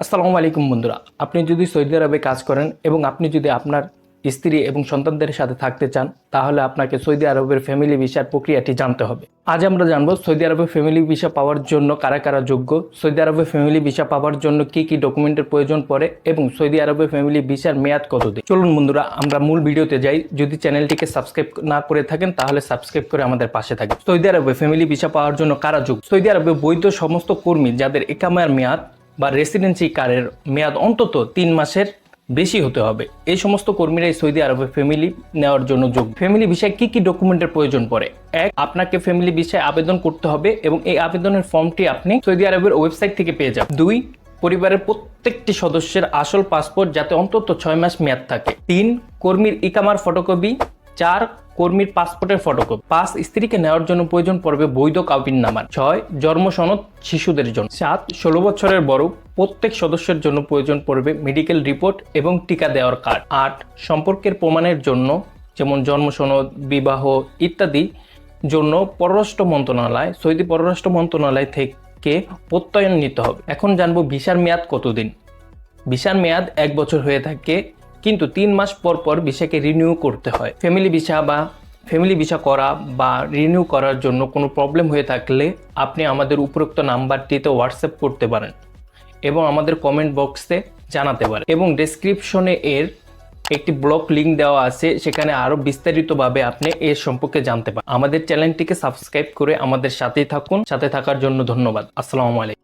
আসসালামু আলাইকুম বন্ধুরা, আপনি যদি সৌদি আরবে কাজ করেন এবং আপনি যদি আপনার স্ত্রী এবং সন্তানদের সাথে থাকতে চান, তাহলে আপনাকে সৌদি আরবের ফ্যামিলি ভিসার প্রক্রিয়াটি জানতে হবে। আজ আমরা জানবো সৌদি আরবে ফ্যামিলি ভিসা পাওয়ার জন্য কারা কারা যোগ্য, সৌদি আরবে ফ্যামিলি ভিসা পাওয়ার জন্য কি কি ডকুমেন্টের প্রয়োজন পড়ে এবং সৌদি আরবে ফ্যামিলি ভিসার মেয়াদ কতদিন। চলুন বন্ধুরা, আমরা মূল ভিডিওতে যাই। যদি চ্যানেলটিকে সাবস্ক্রাইব না করে থাকেন তাহলে সাবস্ক্রাইব করে আমাদের পাশে থাকেন। সৌদি আরবে ফ্যামিলি ভিসা পাওয়ার জন্য কারা যোগ্য? সৌদি আরবে বৈধ সমস্ত কর্মী যাদের ইকামার মেয়াদ বা রেসিডেন্সি কার্ডের মেয়াদ অন্তত 3 মাসের বেশি হতে হবে, এই সমস্ত কর্মীরাই সৌদি আরবে ফ্যামিলি নেওয়ার জন্য যোগ্য। ফ্যামিলি ভিসায় কি কি ডকুমেন্টের প্রয়োজন পড়ে? এক, আপনাকে ফ্যামিলি ভিসায় আবেদন করতে হবে এবং এই আবেদনের ফর্মটি আপনি সৌদি আরবের ওয়েবসাইট থেকে পেয়ে যাবেন। 2, পরিবারের প্রত্যেকটি সদস্যের আসল পাসপোর্ট যাতে অন্তত 6 মাস মেয়াদ থাকে। 3, কর্মীর ইকামার ফটোকপি। 4, কর্মীর পাসপোর্টের ফটোকপি। 5, স্ত্রীকে নেওয়ার জন্য প্রয়োজন পড়বে বৈধ কাউপিন নাম্বার। 6, জন্ম সনদ শিশুদের জন্য। 7, 16 বছরের বড় প্রত্যেক সদস্যের জন্য প্রয়োজন পড়বে মেডিকেল রিপোর্ট এবং টিকা দেওয়ার কার্ড। 8, সম্পর্কের প্রমাণের জন্য যেমন জন্ম সনদ, বিবাহ ইত্যাদি জন্য পররাষ্ট্র মন্ত্রণালয়, সৌদি পররাষ্ট্র মন্ত্রণালয় থেকে প্রত্যয়ন নিতে হবে। এখন জানবো ভিসার মেয়াদ কতদিন। ভিসার মেয়াদ 1 বছর হয়ে থাকে, কিন্তু 3 মাস পর পর ভিসাকে রিনিউ করতে হয়। ফ্যামিলি ভিসা করা বা রিনিউ করার জন্য কোনো প্রবলেম হয়ে থাকলে আপনি আমাদের উপরোক্ত নাম্বারটিতে হোয়াটসঅ্যাপ করতে পারেন এবং আমাদের কমেন্ট বক্সে জানাতে পারেন, এবং ডেসক্রিপশনে এর একটি ব্লগ লিঙ্ক দেওয়া আছে, সেখানে আরও বিস্তারিতভাবে আপনি এর সম্পর্কে জানতে পারেন। আমাদের চ্যানেলটিকে সাবস্ক্রাইব করে আমাদের সাথেই থাকুন। সাথে থাকার জন্য ধন্যবাদ। আসসালামু আলাইকুম।